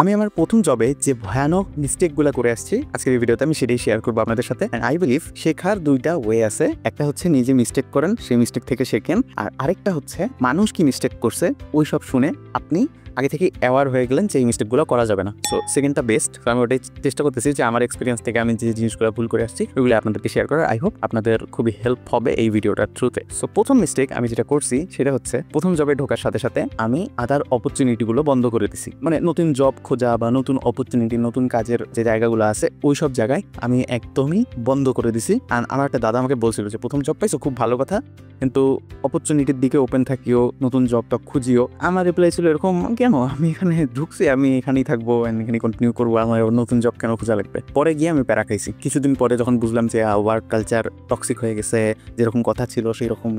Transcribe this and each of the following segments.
আমি আমার প্রথম জবে যে ভয়ানক মিস্টেকগুলো করে আসছি আজকের এই ভিডিওতে আমি সেটাই শেয়ার করবো আপনাদের সাথে। এন্ড আই বিলিভ শেখার দুইটা ওয়ে আছে। একটা হচ্ছে নিজে মিস্টেক করেন, সেই মিস্টেক থেকে শেখেন, আর আরেকটা হচ্ছে মানুষ কি মিস্টেক করছে ওই সব শুনে আপনি আগে থেকে অ্যাওয়ার হয়ে গেলেন যে এই মিস্টেকগুলো করা যাবে না। সো সেকেন্ডটা বেস্ট। আমি ওটাই চেষ্টা করতেছি যে আমার এক্সপিরিয়েন্স থেকে আমি যে জিনিসগুলো ভুল করে আসছি ওইগুলো আপনাদেরকে শেয়ার করার। আই হোপ আপনাদের খুবই হেল্প হবে এই ভিডিওটার থ্রুতে। সো প্রথম মিস্টেক আমি যেটা করছি সেটা হচ্ছে প্রথম জবে ঢোকার সাথে সাথে আমি আদার অপরচুনিটিগুলো বন্ধ করে দিছি। মানে নতুন জব খোঁজা বা নতুন অপরচুনিটি, নতুন কাজের যে জায়গাগুলো আছে ওই সব জায়গায় আমি একদমই বন্ধ করে দিছি। আর আমার একটা দাদা আমাকে বলছিল যে প্রথম জব পাইছো, খুব ভালো কথা, কিন্তু অপরচুনিটির দিকে ওপেন থাকিও, নতুন জবটা খুঁজিও। আমার রিপ্লাই ছিল এরকম, কেন আমি এখানে ঢুকছি, আমি এখানেই থাকবো, এখানে কন্টিনিউ করবো, আমার নতুন জব কেন খোঁজা লাগবে। পরে গিয়ে আমি প্যারা খাইছি। কিছুদিন পরে যখন বুঝলাম যে ওয়ার্ক কালচার টক্সিক হয়ে গেছে, যেরকম কথা ছিল সেই রকম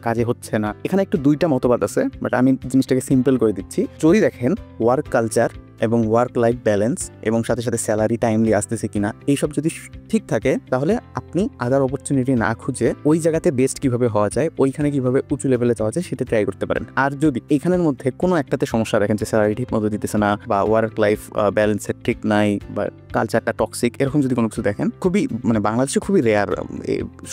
কাজে হচ্ছে না। এখানে একটু দুইটা মতবাদ আছে, বাট আমি জিনিসটাকে সিম্পল করে দিচ্ছি। যদি দেখেন ওয়ার্ক কালচার এবং ওয়ার্ক লাইফ ব্যালেন্স এবং সাথে সাথে স্যালারি টাইমলি আসতেছে কিনা, এইসব যদি ঠিক থাকে তাহলে আপনি আদার অপরচুনিটি না খুঁজে ওই জায়গাতে বেস্ট কিভাবে হওয়া যায়, ওইখানে কিভাবে উঁচু লেভেলে যাওয়া যায় সেটা ট্রাই করতে পারেন। আর যদি এইখানের মধ্যে কোনো একটাতে সমস্যা দেখেন যে স্যালারি ঠিক মতো দিতেছে না, বা ওয়ার্ক লাইফ ব্যালেন্সের ঠিক নাই, বা কালচারটা টক্সিক, এরকম যদি কোনো কিছু দেখেন, খুবই বাংলাদেশে খুবই রেয়ার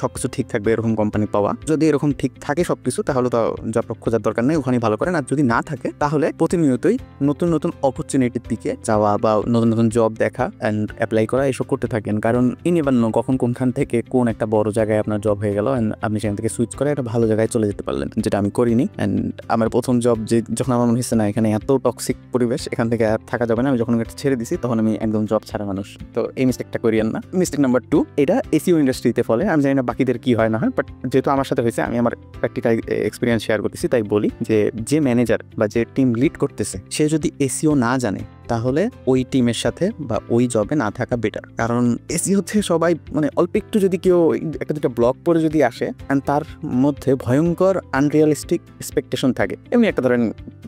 সবকিছু ঠিক থাকবে এরকম কোম্পানি পাওয়া। যদি এরকম ঠিক থাকে সবকিছু তাহলে তো জব খোঁজার দরকার নেই, ওখানেই ভালো করেন। আর যদি না থাকে তাহলে প্রতিনিয়তই নতুন নতুন অপরচুনিটির দিকে যাওয়া বা নতুন নতুন জব দেখা অ্যান্ড অ্যাপ্লাই করা এসব করতে থাকেন। কারণ ইনিবার কখন কোনখান থেকে কোন একটা বড় জায়গায় আপনার জব হয়ে গেল অ্যান্ড আপনি সেখান থেকে সুইচ করে একটা ভালো জায়গায় চলে যেতে পারলেন, যেটা আমি করিনি। অ্যান্ড আমার প্রথম জব যখন আমার মনে হচ্ছে না এখানে এত টক্সিক পরিবেশ, এখান থেকে আর থাকা যাবে না, আমি যখন এটা ছেড়ে দিছি তখন আমি একদম জব ছাড়া মানুষ। তো এই মিস্টেকটা করিয়েন না। মিস্টেক নাম্বার 2, এটা এসইও ইন্ডাস্ট্রিতে ফলে। আমি জানি না বাকিদের কি হয় না হয়, বাট যেহেতু আমার সাথে হয়েছে আমি আমার প্র্যাকটিক্যাল এক্সপিরিয়েন্স শেয়ার করতেছি, তাই বলি যে ম্যানেজার বা যে টিম লিড করতেছে সে যদি এসইও না জানে তাহলে ওই টিমের সাথে বা ওই জবে না থাকা বেটার। কারণ এসি হচ্ছে সবাই অল্প একটু যদি কেউ একটা দুটা ব্লক পরে যদি আসে অ্যান্ড তার মধ্যে ভয়ঙ্কর আনরিয়ালিস্টিক এক্সপেকটেশন থাকে, এমনি একটা ধরেন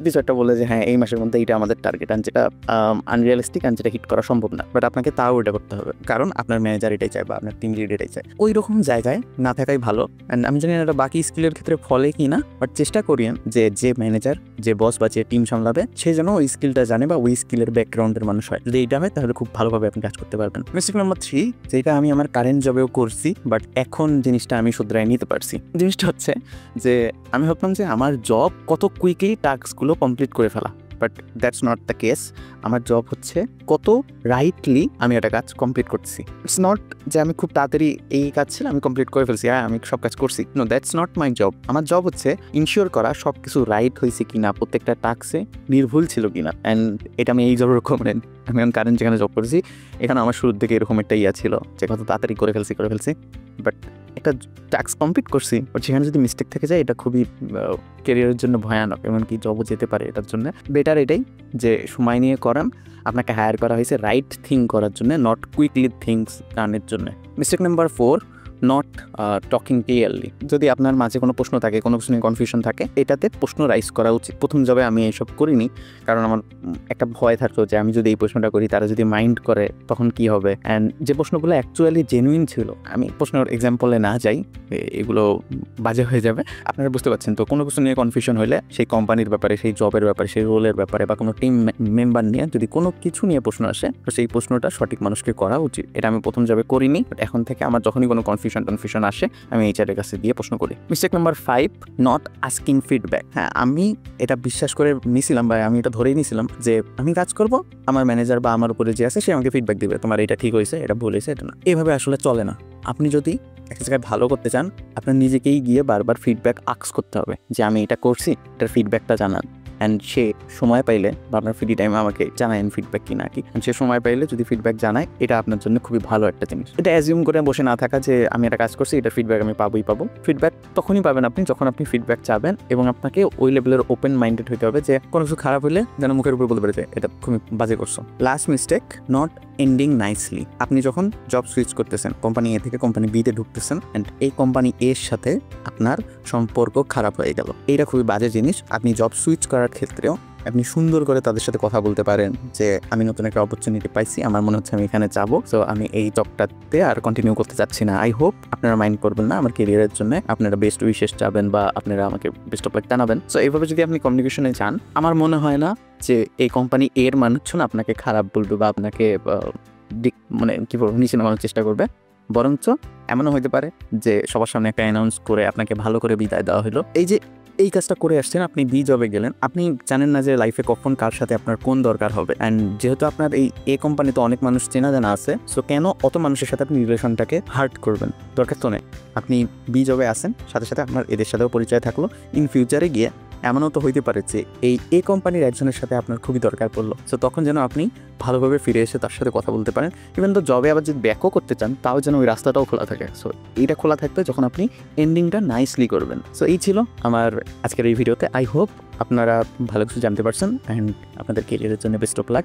কিছু একটা বলে যে হ্যাঁ এই মাসের মধ্যে এইটা আমাদের টার্গেট, অ্যান্ড যেটা আনরিয়ালিস্টিক অ্যান্ড যেটা হিট করা সম্ভব না, বাট আপনাকে তাও এটা করতে হবে কারণ আপনার ম্যানেজার এটাই চায় বা আপনার টিম লিড এটাই চায়। ওই রকম জায়গায় না থাকাই ভালো। অ্যান্ড আমি জানি না এটা বাকি স্কিলের ক্ষেত্রে ফলে কি না, বাট চেষ্টা করিয়েন যে ম্যানেজার, যে বস বা যে টিম সামলাবে সে যেন ওই স্কিলটা জানে বা ওই স্কিলের ব্যাকগ্রাউন্ডের মানুষ হয়। যদি এইটা হয় তাহলে খুব ভালোভাবে আপনি কাজ করতে পারবেন। মিস্টেক নাম্বার 3, যেটা আমি আমার কারেন্ট জবেও করছি, বাট এখন জিনিসটা আমি শুধরাই নিতে পারছি। জিনিসটা হচ্ছে যে আমি ভাবলাম যে আমার জব কত কুইকলি টাস্কগুলো কমপ্লিট করে ফেলা, but that's not the case. আমার জব হচ্ছে কত রাইটলি আমি একটা কাজ কমপ্লিট করতেছি। ইটস নট যে আমি খুব তাড়াতাড়ি এই কাজ ছিল আমি কমপ্লিট করে ফেলছি, হ্যাঁ আমি সব কাজ করছি। No, that's not my job. আমার জব হচ্ছে ইনশিওর করা সব কিছু রাইট হয়েছে কিনা, প্রত্যেকটা টাস্কে নির্ভুল ছিল কিনা। অ্যান্ড এটা আমি এই জবের রেকমেন্ড। আমি এখন কারেন্ট যেখানে জব করেছি এখানে আমার শুরুর দিকে এরকম একটা ছিল যে কত তাড়াতাড়ি করে ফেলছি, বাট একটা টাস্ক কমপ্লিট করছি, বাট সেখানে যদি মিস্টেক থেকে যায় এটা খুবই ক্যারিয়ারের জন্য ভয়ানক, এমনকি জবও যেতে পারে। এটার জন্য বেটার এটাই যে সময় নিয়ে করান। আপনাকে হায়ার করা হয়েছে রাইট থিং করার জন্য, নট কুইকলি থিংস রানের জন্য। Mistake number 4, not talking clearly. যদি আপনার মাঝে কোনো প্রশ্ন থাকে, কোনো কিছু নিয়ে কনফিউশন থাকে, এটাতে প্রশ্ন রাইজ করা উচিত। প্রথম জবে আমি এইসব করিনি কারণ আমার একটা ভয় থাকতো যে আমি যদি এই প্রশ্নটা করি তারা যদি মাইন্ড করে তখন কি হবে। অ্যান্ড যে প্রশ্নগুলো অ্যাকচুয়ালি জেনুইন ছিল, আমি প্রশ্নের এক্সাম্পলে না যাই, এগুলো বাজে হয়ে যাবে, আপনারা বুঝতে পারছেন। তো কোনো কিছু নিয়ে কনফিউশন হলে সেই কোম্পানির ব্যাপারে, সেই জবের ব্যাপারে, সেই রোলের ব্যাপারে বা কোনো টিম মেম্বার নিয়ে যদি কোনো কিছু নিয়ে প্রশ্ন আসে তো সেই প্রশ্নটা সঠিক মানুষকে করা উচিত। এটা আমি প্রথম জবে করিনি, বাট এখন থেকে আমার যখনই কোনো কনফিউশন আসে আমি এইচআরের কাছে দিয়ে প্রশ্ন করি। Mistake number 5, not asking feedback. হ্যাঁ, আমি এটা বিশ্বাস করে নিয়েছিলাম বা আমি এটা ধরেই নিয়েছিলাম যে আমি কাজ করব, আমার ম্যানেজার বা আমার উপরে যে আছে সে আমাকে ফিডব্যাক দিবে, তোমার এটা ঠিক হয়েছে, এটা ভুল হয়েছে, এটা না। এভাবে আসলে চলে না। আপনি যদি একটা জায়গায় ভালো করতে চান আপনার নিজেকেই গিয়ে বারবার ফিডব্যাক আস্ক করতে হবে যে আমি এটা করছি, এটার ফিডব্যাকটা জানান। অ্যান্ড সে সময় পাইলে বা আপনার ফ্রি টাইমে আমাকে জানায়েন ফিডব্যাক কি না কি। সে সময় পাইলে যদি ফিডব্যাক জানায় এটা আপনার জন্য খুবই ভালো একটা জিনিস। এটা অ্যাজিউম করে বসে না থাকা যে আমি একটা কাজ করছি, এটার ফিডব্যাক আমি পাবো। ফিডব্যাক তখনই পাবেন আপনি যখন আপনি ফিডব্যাক চাবেন, এবং আপনাকে ওই লেভেলের ওপেন মাইন্ডেড হতে হবে যে কোনো কিছু খারাপ হলে যেন মুখের উপর বলতে পারে যে এটা খুবই বাজে করছো। Last mistake, not ending nicely. আপনি যখন জব সুইচ করতেছেন, কোম্পানি এ থেকে কোম্পানি বিতে ঢুকতেছেন, অ্যান্ড এই কোম্পানি এর সাথে আপনার সম্পর্ক খারাপ হয়ে গেল, এইটা খুবই বাজে জিনিস। আপনি জব সুইচ করার ক্ষেত্রেও আপনি সুন্দর করে তাদের সাথে কথা বলতে পারেন যে আমি নতুন একটা অপরচুনিটি পাইছি, আমার মনে হচ্ছে আমি এখানে যাবো, সো আমি এই জবটাতে আর কন্টিনিউ করতে চাচ্ছি না। আই হোপ আপনারা মাইন্ড করবেন না, আমার কেরিয়ারের জন্য আপনারা বেস্ট উইশেস চাবেন বা আপনারা আমাকে বেস্ট অফ লাক জানাবেন। সো এইভাবে যদি আপনি কমিউনিকেশনে যান, আমার মনে হয় না যে এই কোম্পানি এর মানুষ না আপনাকে খারাপ বলবে বা আপনাকে মানে কি বলবো নিচে নামানোর চেষ্টা করবে। বরঞ্চ এমনও হতে পারে যে সবার সামনে একটা অ্যানাউন্স করে আপনাকে ভালো করে বিদায় দেওয়া হলো। এই যে এই কাজটা করে আসছেন, আপনি বি জবে গেলেন, আপনি জানেন না যে লাইফে কখন কার সাথে আপনার কোন দরকার হবে। অ্যান্ড যেহেতু আপনার এই কোম্পানিতে অনেক মানুষ চেনা জানা আছে, সো কেন অত মানুষের সাথে আপনি রিলেশনটাকে হার্ট করবেন? দরকার তো নেই। আপনি বি জবে আসেন, সাথে সাথে আপনার এদের সাথেও পরিচয় থাকলো। ইন ফিউচারে গিয়ে এমনও তো হইতে পারে যে এই কোম্পানির একজনের সাথে আপনার খুবই দরকার পড়লো, সো তখন যেন আপনি ভালোভাবে ফিরে এসে তার সাথে কথা বলতে পারেন। ইভেন তো জবে আবার যদি ব্যাকও করতে চান, তাও যেন ওই রাস্তাটাও খোলা থাকে। সো এইটা খোলা থাকবে যখন আপনি এন্ডিংটা নাইসলি করবেন। সো এই ছিল আমার আজকের এই ভিডিওতে। আই হোপ আপনারা ভালো কিছু জানতে পারছেন অ্যান্ড আপনাদের কেরিয়ারের জন্য বেস্ট অফ লাক।